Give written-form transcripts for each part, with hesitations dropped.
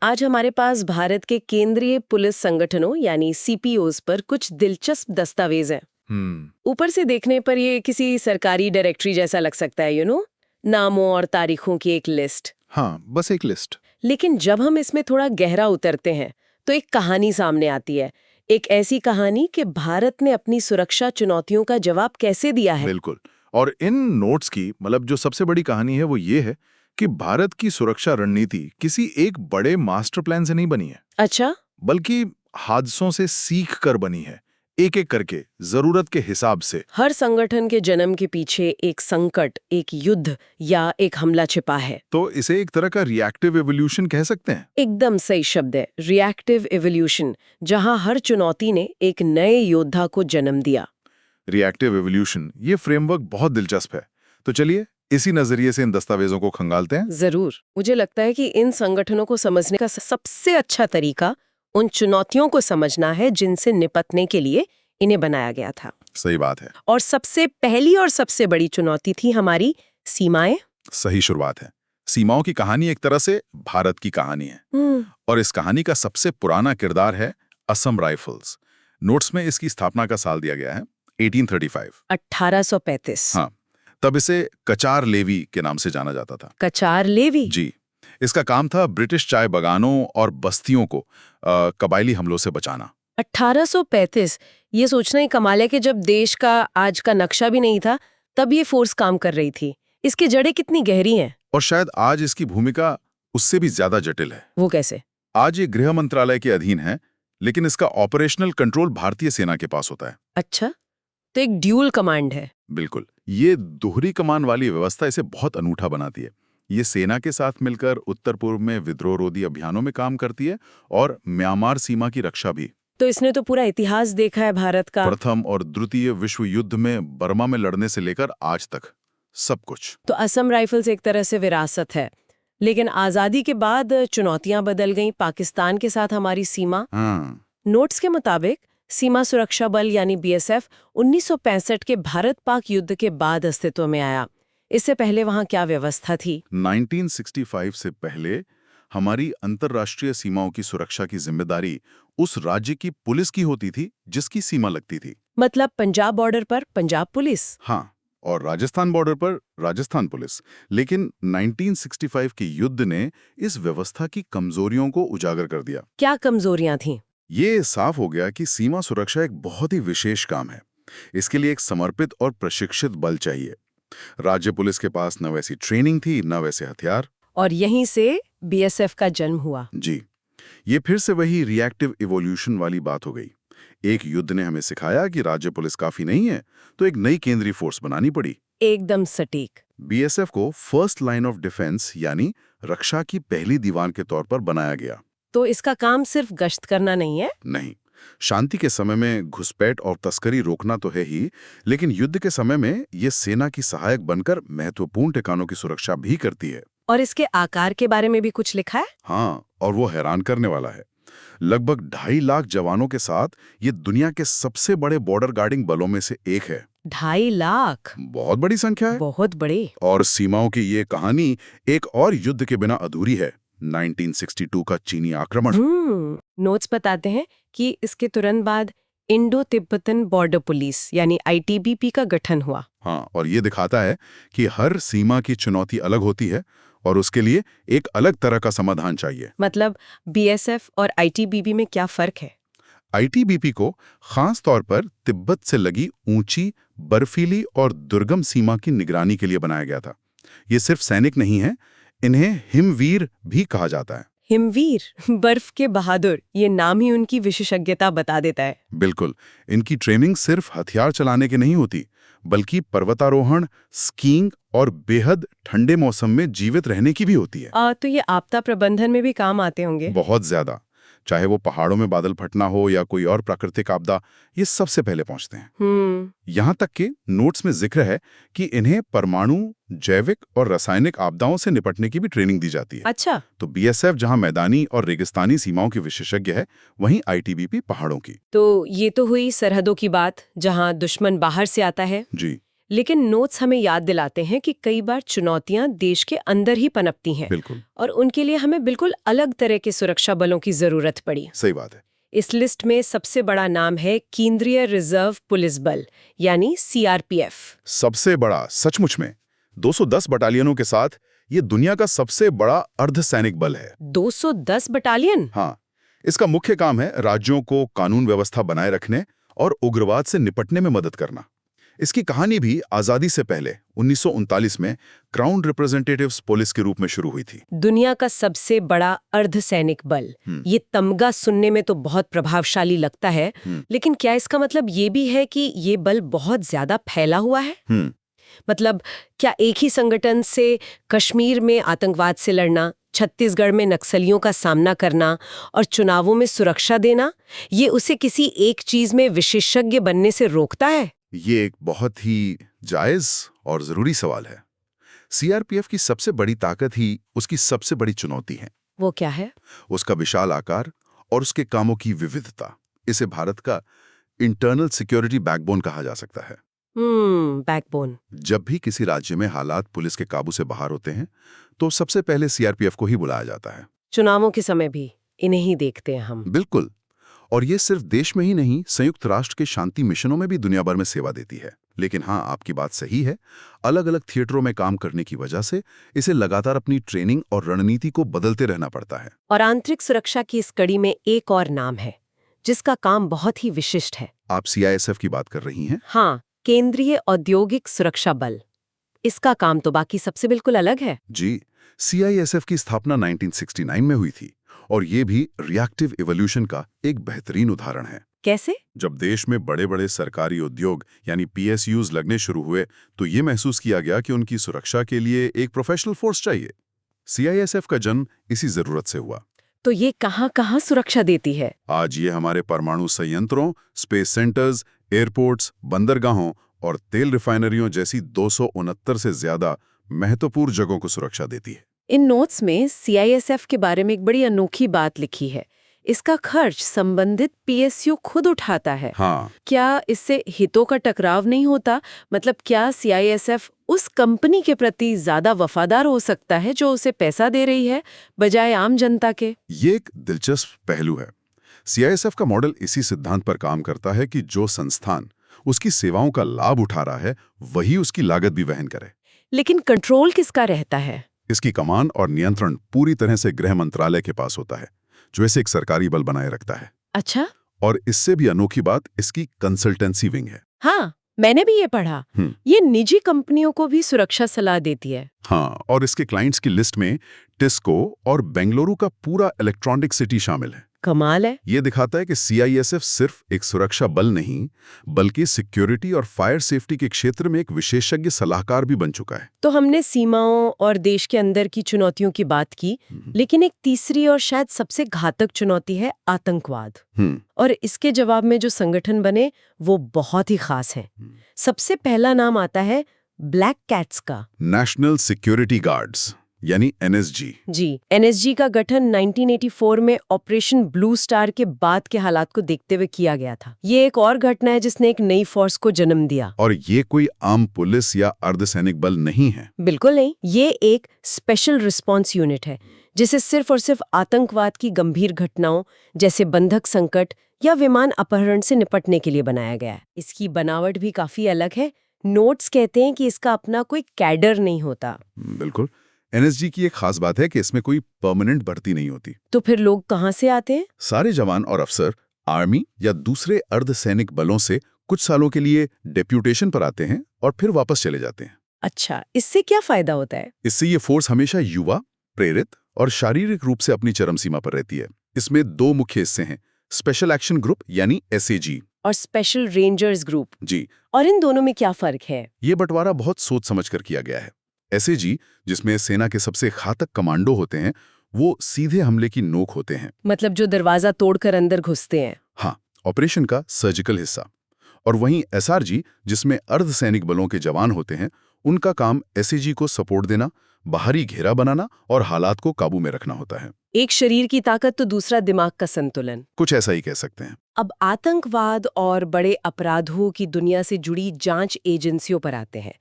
आज हमारे पास भारत के केंद्रीय पुलिस संगठनों यानी सीपीओज पर कुछ दिलचस्प दस्तावेज हैं। ऊपर से देखने पर ये किसी सरकारी डायरेक्टरी जैसा लग सकता है, नामों और तारीखों की एक लिस्ट। हाँ, बस एक लिस्ट। लेकिन जब हम इसमें थोड़ा गहरा उतरते हैं तो एक कहानी सामने आती है। एक ऐसी कहानी कि भारत ने अपनी सुरक्षा चुनौतियों का जवाब कैसे दिया है। बिल्कुल। और इन नोट्स की जो सबसे बड़ी कहानी है वो ये है कि भारत की सुरक्षा रणनीति किसी एक बड़े मास्टर प्लान से नहीं बनी है। अच्छा। बल्कि हादसों से सीख कर बनी है, एक एक करके, जरूरत के हिसाब से। हर संगठन के जन्म के पीछे एक संकट, एक युद्ध या एक हमला छिपा है। तो इसे एक तरह का रिएक्टिव एवोल्यूशन कह सकते हैं। एकदम सही शब्द है, रिएक्टिव एवोल्यूशन, जहां हर चुनौती ने एक नए योद्धा को जन्म दिया। रिएक्टिव एवोल्यूशन, ये फ्रेमवर्क बहुत दिलचस्प है। तो चलिए इसी नजरिए से इन दस्तावेजों को खंगालते हैं। जरूर। मुझे लगता है कि इन संगठनों को समझने का सबसे अच्छा तरीका उन चुनौतियों को समझना है जिनसे निपटने के लिए इन्हें बनाया गया था। सही बात है। और सबसे पहली और सबसे बड़ी चुनौती थी हमारी सीमाएं। सही शुरुआत है। सीमाओं की कहानी एक तरह से भारत की कहानी है। और इस कहानी का सबसे पुराना किरदार है असम राइफल्स। नोट्स में इसकी स्थापना का साल दिया गया है 1835। 1835। हाँ, तब इसे कचार लेवी के नाम से जाना जाता था। कचार लेवी? जी। इसका काम था ब्रिटिश चाय बागानों और बस्तियों को कबायली हमलों से बचाना। 1835। ये सोचना ही कमाल है कि जब देश का आज का नक्शा भी नहीं था तब ये फोर्स काम कर रही थी। इसकी जड़ें कितनी गहरी हैं। और शायद आज इसकी भूमिका उससे भी ज्यादा जटिल है। वो कैसे? आज ये गृह मंत्रालय के अधीन है, लेकिन इसका ऑपरेशनल कंट्रोल भारतीय सेना के पास होता है। अच्छा, तो एक ड्यूल कमांड है। बिल्कुल। ये दोहरी कमान वाली व्यवस्था इसे बहुत अनूठा बनाती है। ये सेना के साथ मिलकर उत्तर पूर्व में विद्रोहरोधी अभियानों में काम करती है और म्यांमार सीमा की रक्षा भी। तो इसने तो पूरा इतिहास देखा है भारत का। प्रथम और द्वितीय विश्व युद्ध में बर्मा में लड़ने से लेकर आज तक सब कुछ। तो असम राइफल्स एक तरह से विरासत है, लेकिन आजादी के बाद चुनौतियां बदल गईं। पाकिस्तान के साथ हमारी सीमा। नोट्स के मुताबिक सीमा सुरक्षा बल यानी बीएसएफ 1965 के भारत पाक युद्ध के बाद अस्तित्व में आया। इससे पहले वहां क्या व्यवस्था थी? 1965 से पहले हमारी अंतर्राष्ट्रीय सीमाओं की सुरक्षा की जिम्मेदारी उस राज्य की पुलिस की होती थी जिसकी सीमा लगती थी। मतलब पंजाब बॉर्डर पर पंजाब पुलिस। हाँ, और राजस्थान बॉर्डर पर राजस्थान पुलिस। लेकिन 1965 के युद्ध ने इस व्यवस्था की कमजोरियों को उजागर कर दिया। क्या कमजोरियां थीं? ये साफ हो गया कि सीमा सुरक्षा एक बहुत ही विशेष काम है। इसके लिए एक समर्पित और प्रशिक्षित बल चाहिए। राज्य पुलिस के पास न वैसी ट्रेनिंग थी, न वैसे हथियार। और यहीं से बीएसएफ का जन्म हुआ। जी, ये फिर से वही रिएक्टिव इवोल्यूशन वाली बात हो गई। एक युद्ध ने हमें सिखाया कि राज्य पुलिस काफी नहीं है, तो एक नई केंद्रीय फोर्स बनानी पड़ी। एकदम सटीक। बीएसएफ को फर्स्ट लाइन ऑफ डिफेंस यानी रक्षा की पहली दीवार के तौर पर बनाया गया। तो इसका काम सिर्फ गश्त करना नहीं है? नहीं, शांति के समय में घुसपैठ और तस्करी रोकना तो है ही, लेकिन युद्ध के समय में ये सेना की सहायक बनकर महत्वपूर्ण ठिकानों की सुरक्षा भी करती है। और इसके आकार के बारे में भी कुछ लिखा है? हाँ, और वो हैरान करने वाला है। लगभग 2.5 लाख जवानों के साथ ये दुनिया के सबसे बड़े बॉर्डर गार्डिंग बलों में से एक है। 2.5 लाख? बहुत बड़ी संख्या है। बहुत बड़ी। और सीमाओं की ये कहानी एक और युद्ध के बिना अधूरी है, 1962 का चीनी आक्रमण। नोट्स बताते हैं कि इसके तुरंत बाद इंडो तिब्बतन बॉर्डर पुलिस यानी आईटीबीपी का गठन हुआ। हाँ, और ये दिखाता है कि हर सीमा की चुनौती अलग होती है और उसके लिए एक अलग तरह का समाधान चाहिए। मतलब बीएसएफ और आईटीबीपी में क्या फर्क है? आईटीबीपी को खास तौर पर तिब्बत से लगी ऊंची, बर्फीली और दुर्गम सीमा की निगरानी के लिए बनाया गया था। ये सिर्फ सैनिक नहीं है, इन्हें हिमवीर भी कहा जाता है। हिमवीर, बर्फ के बहादुर, ये नाम ही उनकी विशेषज्ञता बता देता है। बिल्कुल। इनकी ट्रेनिंग सिर्फ हथियार चलाने की नहीं होती, बल्कि पर्वतारोहण, स्कीइंग और बेहद ठंडे मौसम में जीवित रहने की भी होती है। तो ये आपदा प्रबंधन में भी काम आते होंगे। बहुत ज्यादा। चाहे वो पहाड़ों में बादल फटना हो या कोई और प्राकृतिक आपदा, ये सबसे पहले पहुंचते हैं। यहाँ तक कि नोट्स में जिक्र है कि इन्हें परमाणु, जैविक और रासायनिक आपदाओं से निपटने की भी ट्रेनिंग दी जाती है। अच्छा। तो बीएसएफ जहाँ मैदानी और रेगिस्तानी सीमाओं की विशेषज्ञ है, वहीं आईटीबीपी पहाड़ों की। तो ये तो हुई सरहदों की बात, जहाँ दुश्मन बाहर से आता है। जी। लेकिन नोट्स हमें याद दिलाते हैं कि कई बार चुनौतियां देश के अंदर ही पनपती हैं बिल्कुल और उनके लिए हमें बिल्कुल अलग तरह के सुरक्षा बलों की जरूरत पड़ी। सही बात है। इस लिस्ट में सबसे बड़ा नाम है केंद्रीय रिजर्व पुलिस बल यानी सीआरपीएफ। सबसे बड़ा, सचमुच में 210 बटालियनों के साथ ये दुनिया का सबसे बड़ा अर्धसैनिक बल है। 210 बटालियन? हाँ, इसका मुख्य काम है राज्यों को कानून व्यवस्था बनाए रखने और उग्रवाद से निपटने में मदद करना। इसकी कहानी भी आजादी से पहले 1939 में क्राउन रिप्रेजेंटेटिव्स पुलिस के रूप में शुरू हुई थी। दुनिया का सबसे बड़ा अर्धसैनिक बल, ये तमगा सुनने में तो बहुत प्रभावशाली लगता है, लेकिन क्या इसका मतलब ये भी है कि ये बल बहुत ज्यादा फैला हुआ है? मतलब क्या एक ही संगठन से कश्मीर में आतंकवाद से लड़ना, छत्तीसगढ़ में नक्सलियों का सामना करना और चुनावों में सुरक्षा देना, ये उसे किसी एक चीज में विशेषज्ञ बनने से रोकता है? ये एक बहुत ही जायज और जरूरी सवाल है। सीआरपीएफ की सबसे बड़ी ताकत ही उसकी सबसे बड़ी चुनौती है। वो क्या है? उसका विशाल आकार और उसके कामों की विविधता। इसे भारत का इंटरनल सिक्योरिटी बैकबोन कहा जा सकता है। बैकबोन। जब भी किसी राज्य में हालात पुलिस के काबू से बाहर होते हैं तो सबसे पहले सीआरपीएफ को ही बुलाया जाता है। चुनावों के समय भी इन्हें ही देखते हैं हम। बिल्कुल। और ये सिर्फ देश में ही नहीं, संयुक्त राष्ट्र के शांति मिशनों में भी दुनिया भर में सेवा देती है। लेकिन हाँ, आपकी बात सही है, अलग अलग थिएटरों में काम करने की वजह से इसे लगातार अपनी ट्रेनिंग और रणनीति को बदलते रहना पड़ता है। और आंतरिक सुरक्षा की इस कड़ी में एक और नाम है जिसका काम बहुत ही विशिष्ट है। आप सीआईएसएफ की बात कर रही हैं? हाँ, केंद्रीय औद्योगिक सुरक्षा बल। इसका काम तो बाकी सबसे बिल्कुल अलग है। जी, सीआईएसएफ की स्थापना 1969 में हुई थी और ये भी रिएक्टिव इवोल्यूशन का एक बेहतरीन उदाहरण है। कैसे? जब देश में बड़े बड़े सरकारी उद्योग यानी पीएसयूज लगने शुरू हुए तो ये महसूस किया गया कि उनकी सुरक्षा के लिए एक प्रोफेशनल फोर्स चाहिए। सीआईएसएफ का जन्म इसी जरूरत से हुआ। तो ये कहाँ-कहाँ सुरक्षा देती है? आज ये हमारे परमाणु संयंत्रों, स्पेस सेंटर्स, एयरपोर्ट्स, बंदरगाहों और तेल रिफाइनरियों जैसी 269 से ज्यादा महत्वपूर्ण जगहों को सुरक्षा देती है। इन नोट्स में सीआईएसएफ के बारे में एक बड़ी अनोखी बात लिखी है। इसका खर्च संबंधित पीएसयू खुद उठाता है। हाँ। क्या इससे हितों का टकराव नहीं होता? मतलब क्या सीआईएसएफ उस कंपनी के प्रति ज्यादा वफादार हो सकता है जो उसे पैसा दे रही है, बजाय आम जनता के? ये एक दिलचस्प पहलू है। सीआईएसएफ का मॉडल इसी सिद्धांत पर काम करता है कि जो संस्थान उसकी सेवाओं का लाभ उठा रहा है वही उसकी लागत भी वहन करे। लेकिन कंट्रोल किसका रहता है? इसकी कमान और नियंत्रण पूरी तरह से गृह मंत्रालय के पास होता है, जो इसे एक सरकारी बल बनाए रखता है। अच्छा। और इससे भी अनोखी बात इसकी कंसल्टेंसी विंग है। हाँ, मैंने भी ये पढ़ा। ये निजी कंपनियों को भी सुरक्षा सलाह देती है। हाँ, और इसके क्लाइंट्स की लिस्ट में टिस्को और बेंगलुरु का पूरा इलेक्ट्रॉनिक सिटी शामिल है। कमाल है। ये दिखाता है कि सीआईएसएफ सिर्फ एक सुरक्षा बल नहीं, बल्कि सिक्योरिटी और फायर सेफ्टी के क्षेत्र में एक विशेषज्ञ सलाहकार भी बन चुका है। तो हमने सीमाओं और देश के अंदर की चुनौतियों की बात की, लेकिन एक तीसरी और शायद सबसे घातक चुनौती है आतंकवाद। और इसके जवाब में जो संगठन बने वो बहुत ही खास हैं। सबसे पहला नाम आता है ब्लैक कैट्स का। नेशनल सिक्योरिटी गार्ड्स यानी एनएसजी। जी, एनएसजी का गठन 1984 में ऑपरेशन ब्लू स्टार के बाद के हालात को देखते हुए किया गया था। ये एक और घटना है जिसने एक नई फोर्स को जन्म दिया। और ये कोई आम पुलिस या अर्धसैनिक बल नहीं है। बिल्कुल नहीं, ये एक स्पेशल रिस्पॉन्स यूनिट है जिसे सिर्फ और सिर्फ आतंकवाद की गंभीर घटनाओं जैसे बंधक संकट या विमान अपहरण से निपटने के लिए बनाया गया है। इसकी बनावट भी काफी अलग है। नोट्स कहते हैं कि इसका अपना कोई कैडर नहीं होता। बिल्कुल। एनएसजी की एक खास बात है कि इसमें कोई परमानेंट भर्ती नहीं होती। तो फिर लोग कहाँ से आते हैं? सारे जवान और अफसर आर्मी या दूसरे अर्धसैनिक बलों से कुछ सालों के लिए डेप्यूटेशन पर आते हैं और फिर वापस चले जाते हैं। अच्छा, इससे क्या फायदा होता है? इससे ये फोर्स हमेशा युवा, प्रेरित और शारीरिक रूप से अपनी चरम सीमा पर रहती है। इसमें दो मुख्य हिस्से हैं, स्पेशल एक्शन ग्रुप यानी एसएजी और स्पेशल रेंजर्स ग्रुप। जी। और इन दोनों में क्या फर्क है? ये बंटवारा बहुत सोच समझ कर किया गया है। एसएजी, जिसमें सेना के सबसे घातक कमांडो होते हैं, वो सीधे हमले की नोक होते हैं। मतलब जो दरवाजा तोड़कर अंदर घुसते हैं। हाँ, ऑपरेशन का सर्जिकल हिस्सा। और वहीं एसआरजी, जिसमें अर्धसैनिक बलों के जवान होते हैं, उनका काम एसएजी को सपोर्ट देना, बाहरी घेरा बनाना और हालात को काबू में रखना होता है। एक शरीर की ताकत तो दूसरा दिमाग का संतुलन। कुछ ऐसा ही कह सकते हैं। अब आतंकवाद और बड़े अपराधों की दुनिया से जुड़ी जांच एजेंसियों पर आते हैं।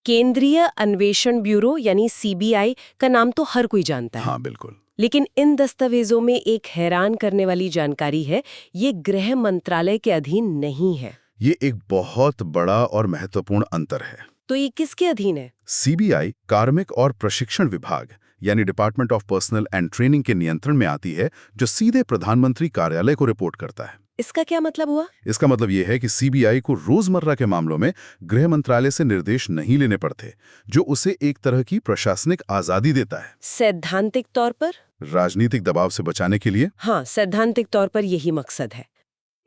केंद्रीय अन्वेषण ब्यूरो यानी सीबीआई का नाम तो हर कोई जानता है। हाँ बिल्कुल। लेकिन इन दस्तावेजों में एक हैरान करने वाली जानकारी है, ये गृह मंत्रालय के अधीन नहीं है। ये एक बहुत बड़ा और महत्वपूर्ण अंतर है। तो ये किसके अधीन है? सीबीआई कार्मिक और प्रशिक्षण विभाग यानी department of personal and training के नियंत्रण में आती है, जो सीधे प्रधानमंत्री कार्यालय को रिपोर्ट करता है। इसका क्या मतलब हुआ? इसका मतलब ये है कि सीबीआई को रोजमर्रा के मामलों में गृह मंत्रालय से निर्देश नहीं लेने पड़ते, जो उसे एक तरह की प्रशासनिक आजादी देता है। सैद्धांतिक तौर पर? राजनीतिक दबाव से बचाने के लिए। हाँ, सैद्धांतिक तौर पर यही मकसद है।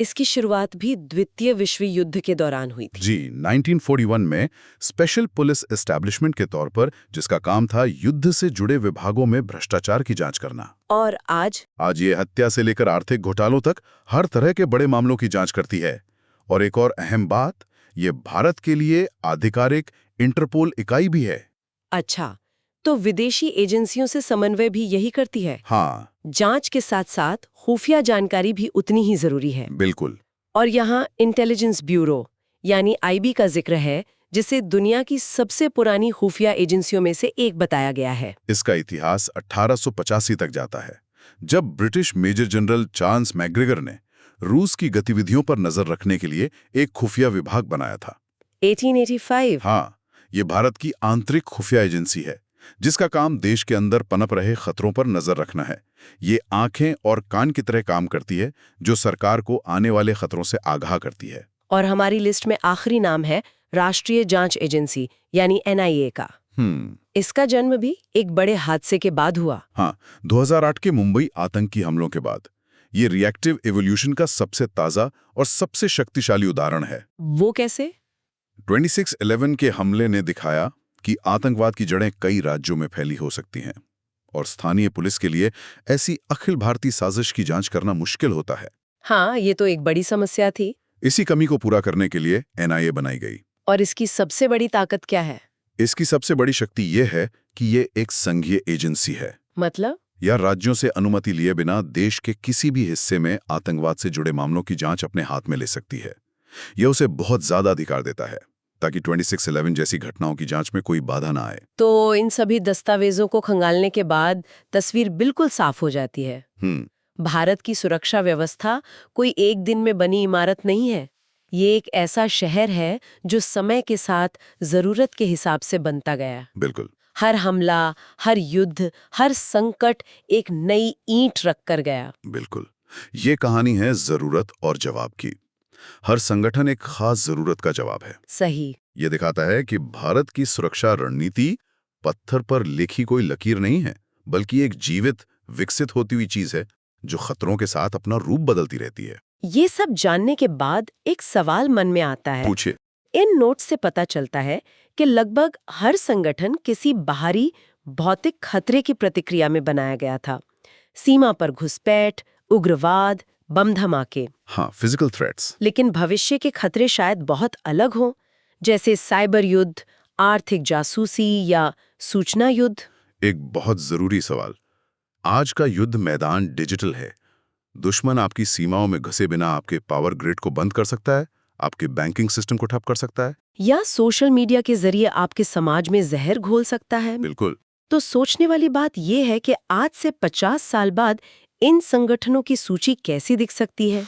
इसकी शुरुआत भी द्वितीय विश्व युद्ध के दौरान हुई थी। जी, 1941 में स्पेशल पुलिस एस्टैब्लिशमेंट के तौर पर, जिसका काम था युद्ध से जुड़े विभागों में भ्रष्टाचार की जांच करना। और आज ये हत्या से लेकर आर्थिक घोटालों तक हर तरह के बड़े मामलों की जांच करती है। और एक और अहम बात, ये भारत के लिए आधिकारिक इंटरपोल इकाई भी है। अच्छा, तो विदेशी एजेंसियों से समन्वय भी यही करती है? हाँ जांच के साथ साथ खुफिया जानकारी भी उतनी ही जरूरी है। बिल्कुल। और यहाँ इंटेलिजेंस ब्यूरो यानी आईबी का जिक्र है, जिसे दुनिया की सबसे पुरानी खुफिया एजेंसियों में से एक बताया गया है। इसका इतिहास 1885 तक जाता है, जब British major general Charles MacGregor ने रूस की गतिविधियों पर नजर रखने के लिए एक खुफिया विभाग बनाया था। 1885? हाँ, ये भारत की आंतरिक खुफिया एजेंसी है, जिसका काम देश के अंदर पनप रहे खतरों पर नजर रखना है। ये आंखें और कान की तरह काम करती है, जो सरकार को आने वाले खतरों से आगाह करती है। और हमारी लिस्ट में आखिरी नाम है राष्ट्रीय जांच एजेंसी यानी एनआईए का। इसका जन्म भी एक बड़े हादसे के बाद हुआ। हाँ, 2008 के मुंबई आतंकी हमलों के बाद। ये रिएक्टिव एवोल्यूशन का सबसे ताजा और सबसे शक्तिशाली उदाहरण है। वो कैसे? 26/11 के हमले ने दिखाया कि आतंकवाद की जड़ें कई राज्यों में फैली हो सकती हैं, और स्थानीय पुलिस के लिए ऐसी अखिल भारतीय साजिश की जांच करना मुश्किल होता है। हाँ, ये तो एक बड़ी समस्या थी। इसी कमी को पूरा करने के लिए एनआईए बनाई गई। और इसकी सबसे बड़ी ताकत क्या है? इसकी सबसे बड़ी शक्ति ये है कि ये एक संघीय एजेंसी है। मतलब? या राज्यों से अनुमति लिए बिना देश के किसी भी हिस्से में आतंकवाद से जुड़े मामलों की जांच अपने हाथ में ले सकती है। यह उसे बहुत ज्यादा अधिकार देता है, ताकि 26/11 जैसी घटनाओं की जांच में कोई बाधा ना आए। तो इन सभी दस्तावेजों को खंगालने के बाद तस्वीर बिल्कुल साफ हो जाती है। भारत की सुरक्षा व्यवस्था कोई एक दिन में बनी इमारत नहीं है। ये एक ऐसा शहर है जो समय के साथ जरूरत के हिसाब से बनता गया। बिल्कुल। हर हमला, हर युद्ध, हर संकट एक नई ईंट रख कर गया। बिल्कुल, ये कहानी है जरूरत और जवाब की। हर संगठन एक खास जरूरत का जवाब है। सही। ये दिखाता है कि भारत की सुरक्षा रणनीति पत्थर पर लिखी कोई लकीर नहीं है, बल्कि एक जीवित, विकसित होती हुई चीज है, जो खतरों के साथ अपना रूप बदलती रहती है। ये सब जानने के बाद एक सवाल मन में आता है। पूछिए। इन नोट्स से पता चलता है कि लगभग हर संगठन किसी बाहरी भौतिक खतरे की प्रतिक्रिया में बनाया गया था। सीमा पर घुसपैठ, उग्रवाद, बम धमाके। हाँ, फिजिकल थ्रेट्स। लेकिन भविष्य के खतरे शायद बहुत अलग हों, जैसे साइबर युद्ध, आर्थिक जासूसी या सूचना युद्ध। एक बहुत जरूरी सवाल। आज का युद्ध मैदान डिजिटल है। दुश्मन आपकी सीमाओं में घुसे बिना आपके पावर ग्रिड को बंद कर सकता है, आपके बैंकिंग सिस्टम को ठप कर सकता है, या सोशल मीडिया के जरिए आपके समाज में जहर घोल सकता है। बिल्कुल। तो सोचने वाली बात यह है कि आज से 50 साल बाद इन संगठनों की सूची कैसी दिख सकती है,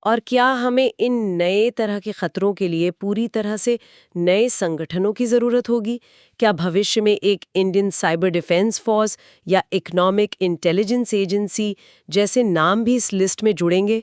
और क्या हमें इन नए तरह के खतरों के लिए पूरी तरह से नए संगठनों की जरूरत होगी? क्या भविष्य में एक इंडियन साइबर डिफेंस फोर्स या इकोनॉमिक इंटेलिजेंस एजेंसी जैसे नाम भी इस लिस्ट में जुड़ेंगे?